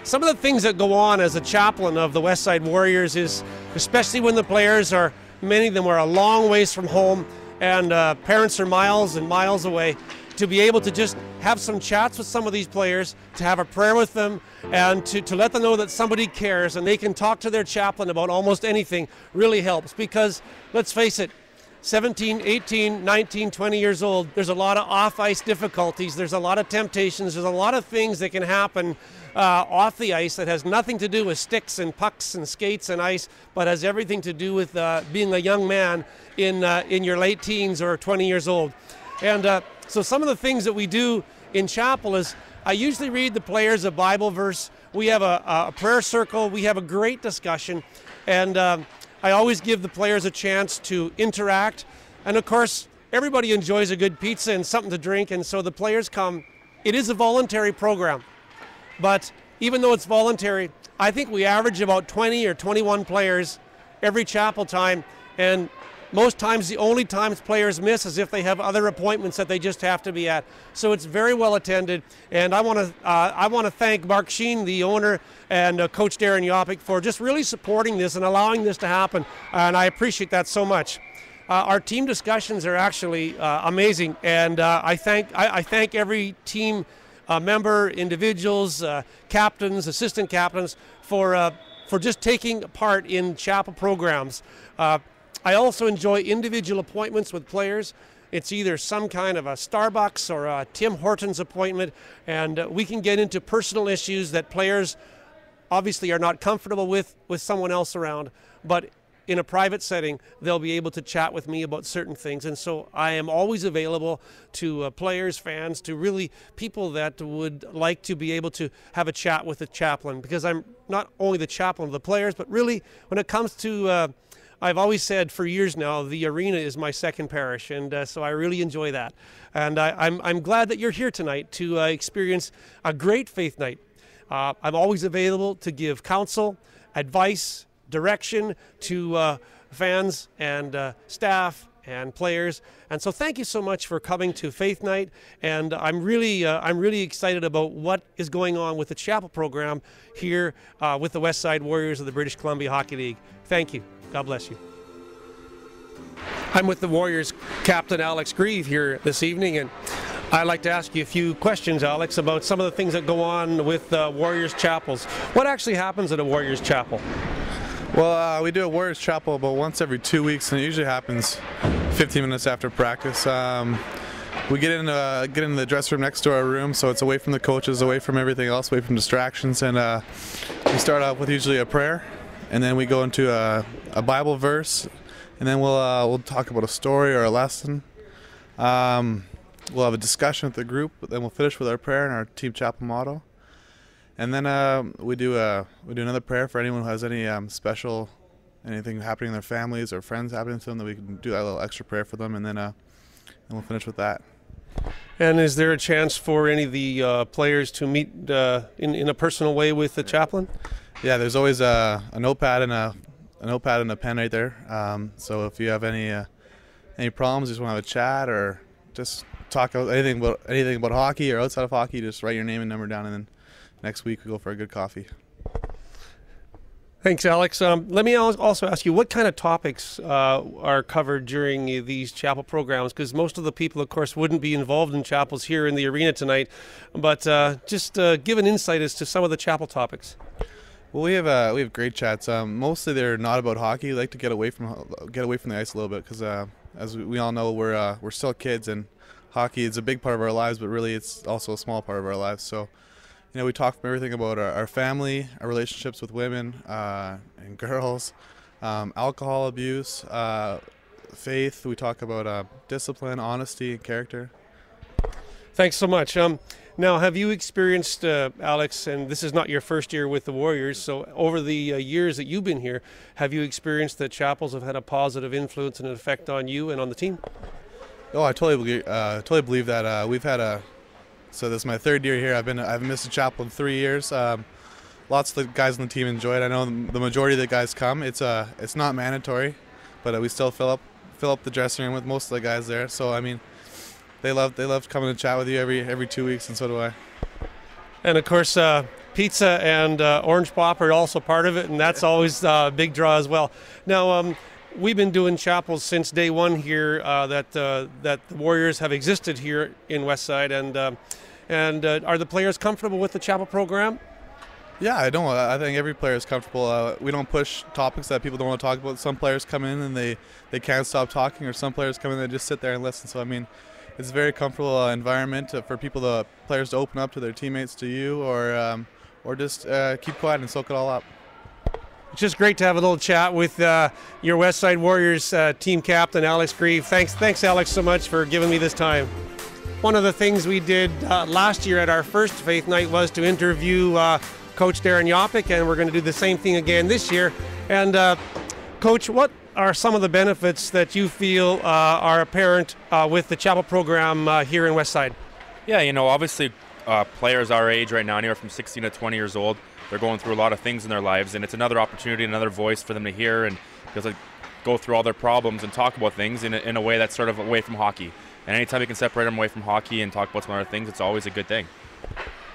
some of the things that go on as a chaplain of the Westside Warriors is, especially when the players are, many of them are a long ways from home and parents are miles and miles away, to be able to just have some chats with some of these players, to have a prayer with them, and to let them know that somebody cares and they can talk to their chaplain about almost anything really helps. Because let's face it, 17, 18, 19, 20 years old, there's a lot of off-ice difficulties, there's a lot of temptations, there's a lot of things that can happen off the ice that has nothing to do with sticks and pucks and skates and ice, but has everything to do with being a young man in your late teens or 20 years old. And so some of the things that we do in chapel is I usually read the players a Bible verse. We have a prayer circle. We have a great discussion. And I always give the players a chance to interact. And of course, everybody enjoys a good pizza and something to drink. And so the players come. It is a voluntary program. But even though it's voluntary, I think we average about 20 or 21 players every chapel time. And most times the only times players miss is if they have other appointments that they just have to be at. So it's very well attended, and I want to thank Mark Sheen, the owner, and Coach Darren Yopik for just really supporting this and allowing this to happen, and I appreciate that so much. Our team discussions are actually amazing, and I thank every team member, individuals, captains, assistant captains for just taking part in chapel programs. I also enjoy individual appointments with players. It's either some kind of a Starbucks or a Tim Hortons appointment, and we can get into personal issues that players obviously are not comfortable with someone else around, but in a private setting, they'll be able to chat with me about certain things. And so I am always available to players, fans, to really people that would like to be able to have a chat with the chaplain, because I'm not only the chaplain of the players, but really when it comes to I've always said for years now, the arena is my second parish, and so I really enjoy that. And I'm glad that you're here tonight to experience a great faith night. I'm always available to give counsel, advice, direction to fans and staff and players. And so thank you so much for coming to Faith Night. And I'm really excited about what is going on with the chapel program here with the Westside Warriors of the British Columbia Hockey League. Thank you. God bless you. I'm with the Warriors captain Alex Grieve here this evening, and I'd like to ask you a few questions, Alex, about some of the things that go on with Warriors chapels. What actually happens at a Warriors chapel? Well, we do a Warriors chapel about once every 2 weeks, and it usually happens 15 minutes after practice. We get in the dressing room next to our room, so it's away from the coaches, away from everything else, away from distractions, and we start off with usually a prayer, and then we go into a Bible verse, and then we'll talk about a story or a lesson. We'll have a discussion with the group, but then we'll finish with our prayer and our team chapel motto. And then we do another prayer for anyone who has any anything happening in their families or friends happening to them, that we can do that little extra prayer for them, and then we'll finish with that. And is there a chance for any of the players to meet in a personal way with the chaplain? Yeah, there's always a notepad and a pen right there. So if you have any problems, just want to have a chat or just talk about anything about hockey or outside of hockey, just write your name and number down, and then next week we go for a good coffee. Thanks, Alex. Let me also ask you, what kind of topics are covered during these chapel programs? Because most of the people, of course, wouldn't be involved in chapels here in the arena tonight. But just give an insight as to some of the chapel topics. Well, we have great chats. Mostly they're not about hockey. We like to get away from the ice a little bit, because as we all know, we're still kids, and hockey is a big part of our lives, but really it's also a small part of our lives. So, we talk from everything about our family, our relationships with women and girls, alcohol abuse, faith. We talk about discipline, honesty, and character. Thanks so much. Now, have you experienced, Alex, and this is not your first year with the Warriors, so over the years that you've been here, have you experienced that chapels have had a positive influence and an effect on you and on the team? Oh, I totally believe that. We've had so this is my third year here. I've missed a chapel in 3 years. Lots of the guys on the team enjoy it. I know the majority of the guys come. It's not mandatory, but we still fill up the dressing room with most of the guys there. So I mean, they love coming to chat with you every 2 weeks, and so do I. And of course, pizza and orange pop are also part of it, and that's always a big draw as well. Now, we've been doing chapels since day one here that the Warriors have existed here in Westside, and are the players comfortable with the chapel program? Yeah, I think every player is comfortable. We don't push topics that people don't want to talk about. Some players come in and they can't stop talking, or some players come in and just sit there and listen. So I mean, it's a very comfortable environment for players to open up to their teammates, to you, or just keep quiet and soak it all up. It's just great to have a little chat with your Westside Warriors team captain, Alex Grieve. Thanks, Alex, so much for giving me this time. One of the things we did last year at our first Faith Night was to interview Coach Darren Yopik, and we're going to do the same thing again this year. And Coach, what are some of the benefits that you feel are apparent with the chapel program here in Westside? Yeah, obviously players our age right now, anywhere from 16 to 20 years old, they're going through a lot of things in their lives, and it's another opportunity, another voice for them to hear and just go through all their problems and talk about things in a way that's sort of away from hockey. And anytime you can separate them away from hockey and talk about some other things, it's always a good thing.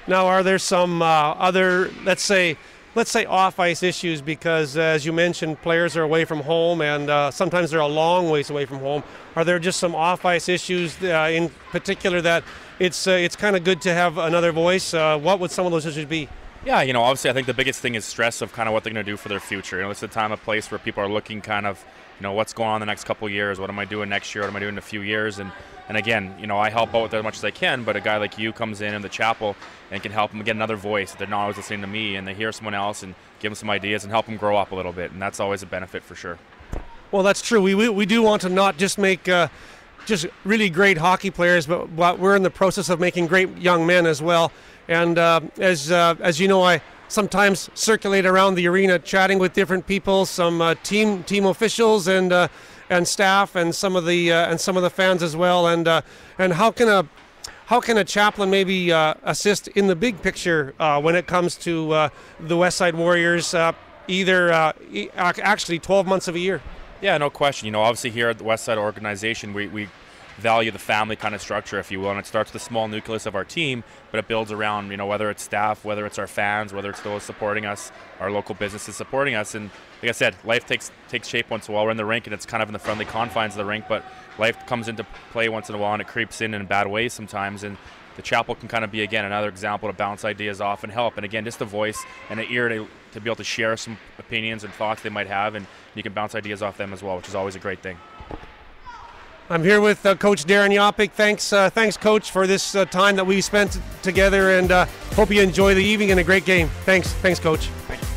Now, are there some other, let's say off-ice issues? Because as you mentioned, players are away from home, and sometimes they're a long ways away from home. Are there just some off-ice issues in particular that it's kind of good to have another voice? What would some of those issues be? Yeah, obviously I think the biggest thing is stress of kind of what they're going to do for their future. It's a time, a place where people are looking kind of, what's going on the next couple of years, what am I doing next year, what am I doing in a few years, and again, I help out with it as much as I can, but a guy like you comes in the chapel and can help them get another voice. They're not always listening to me, and they hear someone else and give them some ideas and help them grow up a little bit, and that's always a benefit for sure. Well, that's true. We do want to not just make just really great hockey players, but we're in the process of making great young men as well. And as you know, I sometimes circulate around the arena chatting with different people, some team officials and staff, and some of the fans as well. And how can a chaplain maybe assist in the big picture when it comes to the Westside Warriors, actually 12 months of a year? Yeah, no question. Obviously here at the Westside organization, we value the family kind of structure, if you will, and it starts with the small nucleus of our team, but it builds around, whether it's staff, whether it's our fans, whether it's those supporting us, our local businesses supporting us. And like I said, life takes shape once in a while. We're in the rink, and it's kind of in the friendly confines of the rink, but life comes into play once in a while, and it creeps in bad ways sometimes. And the chapel can kind of be, again, another example to bounce ideas off and help. And again, just a voice and an ear to be able to share some opinions and thoughts they might have, and you can bounce ideas off them as well, which is always a great thing. I'm here with Coach Darren Yopik. Thanks, Coach, for this time that we spent together, and hope you enjoy the evening and a great game. Thanks, Coach. Thank you.